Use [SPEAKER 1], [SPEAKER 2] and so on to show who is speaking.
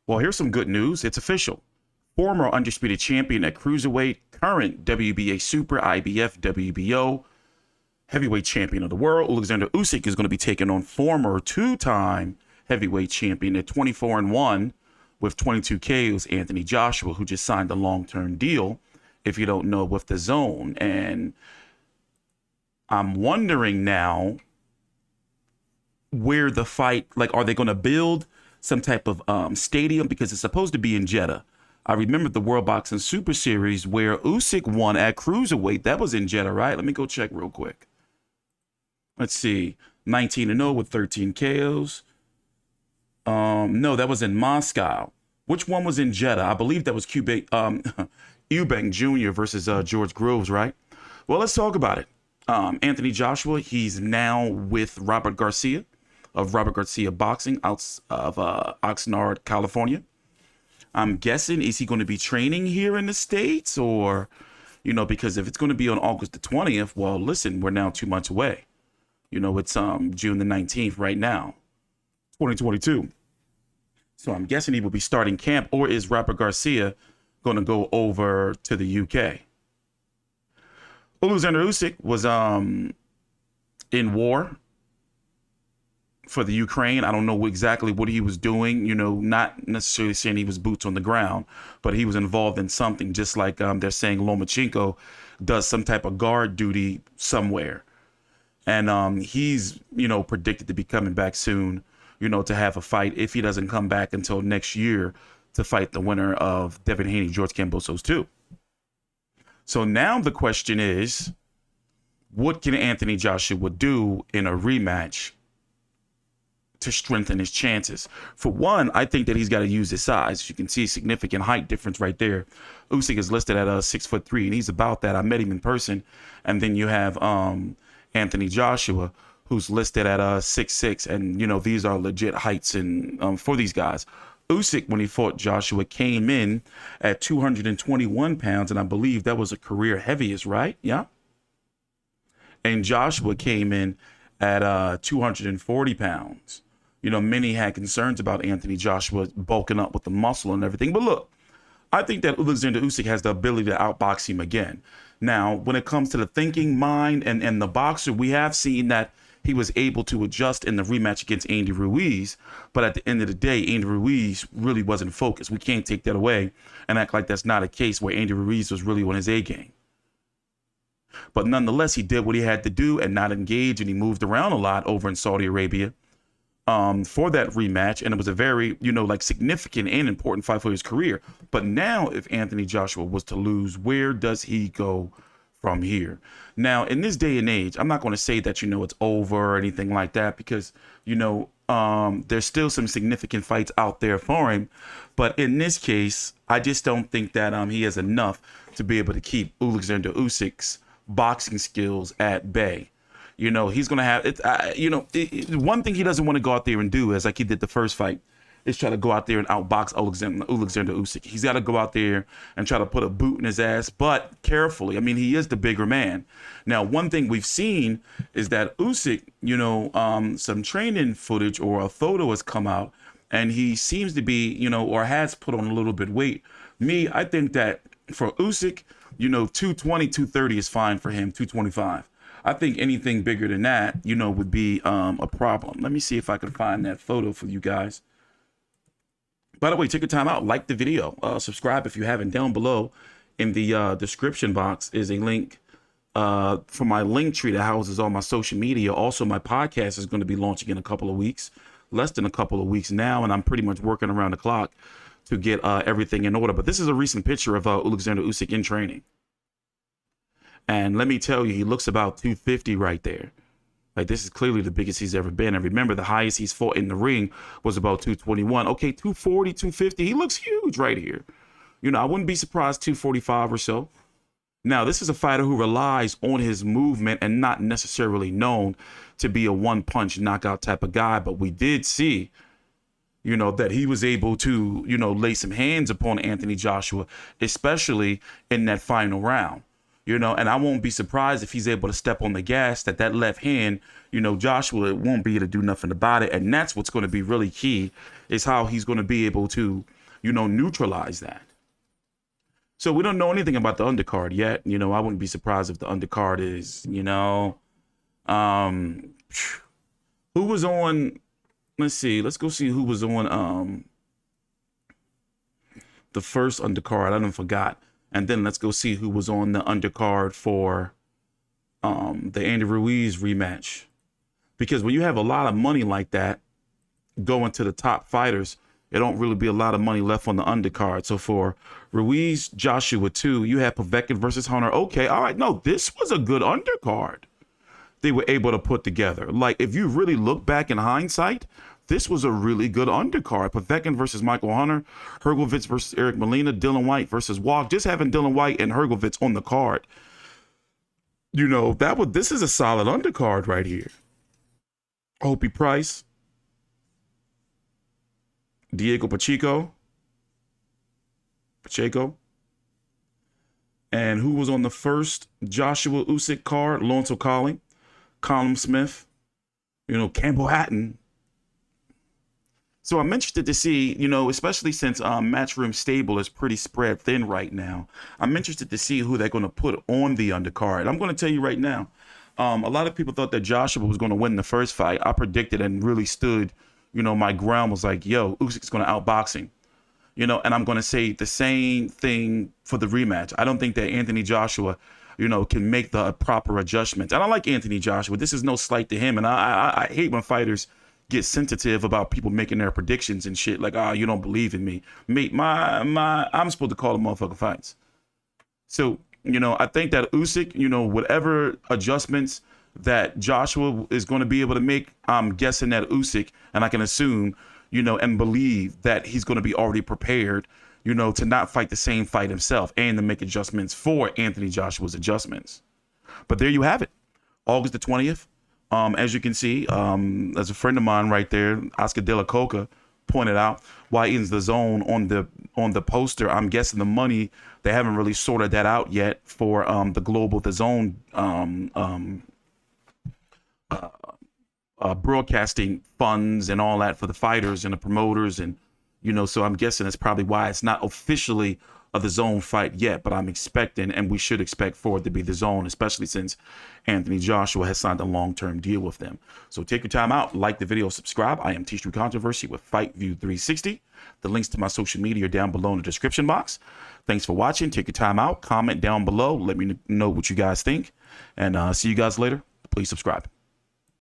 [SPEAKER 1] Well, here's some good news. It's official. Former undisputed champion at cruiserweight, current WBA Super, IBF, WBO, heavyweight champion of the world, Oleksandr Usyk is going to be taking on former two-time heavyweight champion at 24-1 with 22 KOs, Anthony Joshua, who just signed a long-term deal, if you don't know, with DAZN. And I'm wondering now where the fight, like, are they going to build some type of stadium? Because it's supposed to be in Jeddah. I remember the World Boxing Super Series where Usyk won at cruiserweight. That was in Jeddah, right? Let me go check real quick. Let's see. 19-0 with 13 KOs. No, that was in Moscow. Which one was in Jeddah? I believe that was Eubank Jr. versus George Groves, right? Well, let's talk about it. Anthony Joshua, he's now with Robert Garcia of Robert Garcia Boxing out of Oxnard, California. I'm guessing, is he going to be training here in the States? Or, you know, because if it's going to be on August the 20th, well, listen, we're now 2 months away. You know, it's June the 19th right now, 2022. So I'm guessing he will be starting camp, or is Robert Garcia going to go over to the UK? Oleksandr Usyk was in war for the Ukraine. I don't know exactly what he was doing, you know, not necessarily saying he was boots on the ground, but he was involved in something, just like they're saying Lomachenko does some type of guard duty somewhere. And he's, you know, predicted to be coming back soon, you know, to have a fight if he doesn't come back until next year to fight the winner of Devin Haney, George Kambosos 2. So now the question is, what can Anthony Joshua do in a rematch to strengthen his chances? For one, I think that he's got to use his size. You can see a significant height difference right there. Usyk is listed at 6'3", and he's about that. I met him in person. And then you have Anthony Joshua, who's listed at 6'6", and you know these are legit heights and for these guys. Usyk, when he fought Joshua, came in at 221 pounds, and I believe that was a career heaviest, right? Yeah. And Joshua came in at 240 pounds. You know, many had concerns about Anthony Joshua bulking up with the muscle and everything. But look, I think that Oleksandr Usyk has the ability to outbox him again. Now, when it comes to the thinking mind and the boxer, we have seen that he was able to adjust in the rematch against Andy Ruiz. But at the end of the day, Andy Ruiz really wasn't focused. We can't take that away and act like that's not a case where Andy Ruiz was really on his A game. But nonetheless, he did what he had to do and not engage, and he moved around a lot over in Saudi Arabia for that rematch. And it was a very, you know, like significant and important fight for his career. But now if Anthony Joshua was to lose, where does he go from here? Now, in this day and age, I'm not going to say that, you know, it's over or anything like that, because, you know, there's still some significant fights out there for him. But in this case, I just don't think that he has enough to be able to keep Oleksandr Usyk's boxing skills at bay. You know, he's going to have it. One thing he doesn't want to go out there and do is like he did the first fight, is try to go out there and outbox Oleksandr Usyk. He's got to go out there and try to put a boot in his ass, but carefully. I mean, he is the bigger man. Now, one thing we've seen is that Usyk, you know, some training footage or a photo has come out, and he seems to be, you know, or has put on a little bit weight. I think that for Usyk, you know, 220, 230 is fine for him, 225. I think anything bigger than that, you know, would be a problem. Let me see if I can find that photo for you guys. By the way, take your time out, like the video, subscribe if you haven't. Down below in the description box is a link for my link tree that houses all my social media. Also, my podcast is going to be launching in a couple of weeks, less than a couple of weeks now, and I'm pretty much working around the clock to get everything in order. But this is a recent picture of Oleksandr Usyk in training. And let me tell you, he looks about 250 right there. Like, this is clearly the biggest he's ever been. And remember, the highest he's fought in the ring was about 221. Okay, 240, 250. He looks huge right here. You know, I wouldn't be surprised 245 or so. Now, this is a fighter who relies on his movement and not necessarily known to be a one-punch knockout type of guy. But we did see, you know, that he was able to, you know, lay some hands upon Anthony Joshua, especially in that final round. you know, and I won't be surprised if he's able to step on the gas, that left hand, you know, Joshua won't be able to do nothing about it. And that's what's going to be really key, is how he's going to be able to, you know, neutralize that. So we don't know anything about the undercard yet. You know, I wouldn't be surprised if the undercard is, you know, who was on, let's see, let's go see who was on the first undercard. I done forgot. And then let's go see who was on the undercard for the Andy Ruiz rematch. Because when you have a lot of money like that going to the top fighters, it don't really be a lot of money left on the undercard. So for Ruiz, Joshua 2, you had Povetkin versus Hunter. Okay, all right. No, this was a good undercard they were able to put together. Like, if you really look back in hindsight, this was a really good undercard. Povetkin versus Michael Hunter, Hrgovic versus Eric Molina, Dylan White versus Walk. Just having Dylan White and Hrgovic on the card, you know, this is a solid undercard right here. Opie Price, Diego Pacheco. And who was on the first Joshua Usyk card? Lonzo Colley, Colin Smith, you know, Campbell Hatton. So I'm interested to see, you know, especially since Matchroom Stable is pretty spread thin right now, I'm interested to see who they're going to put on the undercard. I'm going to tell you right now, a lot of people thought that Joshua was going to win the first fight. I predicted and really stood, you know, my ground was like, yo, Usyk's going to outbox him. You know, and I'm going to say the same thing for the rematch. I don't think that Anthony Joshua, you know, can make the proper adjustments. And I like Anthony Joshua. This is no slight to him. And I hate when fighters get sensitive about people making their predictions and shit. Like, you don't believe in me. Mate, I'm supposed to call the motherfucking fights. So, you know, I think that Usyk, you know, whatever adjustments that Joshua is going to be able to make, I'm guessing that Usyk, and I can assume, you know, and believe that he's going to be already prepared, you know, to not fight the same fight himself and to make adjustments for Anthony Joshua's adjustments. But there you have it. August the 20th. As you can see, as a friend of mine right there, Oscar De La Coca, pointed out, why isn't the zone on the poster? I'm guessing the money, they haven't really sorted that out yet for the global, the zone broadcasting funds and all that for the fighters and the promoters. And, you know, so I'm guessing that's probably why it's not officially the zone fight yet, but I'm expecting, and we should expect for it to be the zone, especially since Anthony Joshua has signed a long-term deal with them. So take your time out, like the video, subscribe. I am TstreeT Controversy with Fight View 360. The links to my social media are down below in the description box. Thanks for watching. Take your time out, comment down below, let me know what you guys think, and see you guys later. Please subscribe.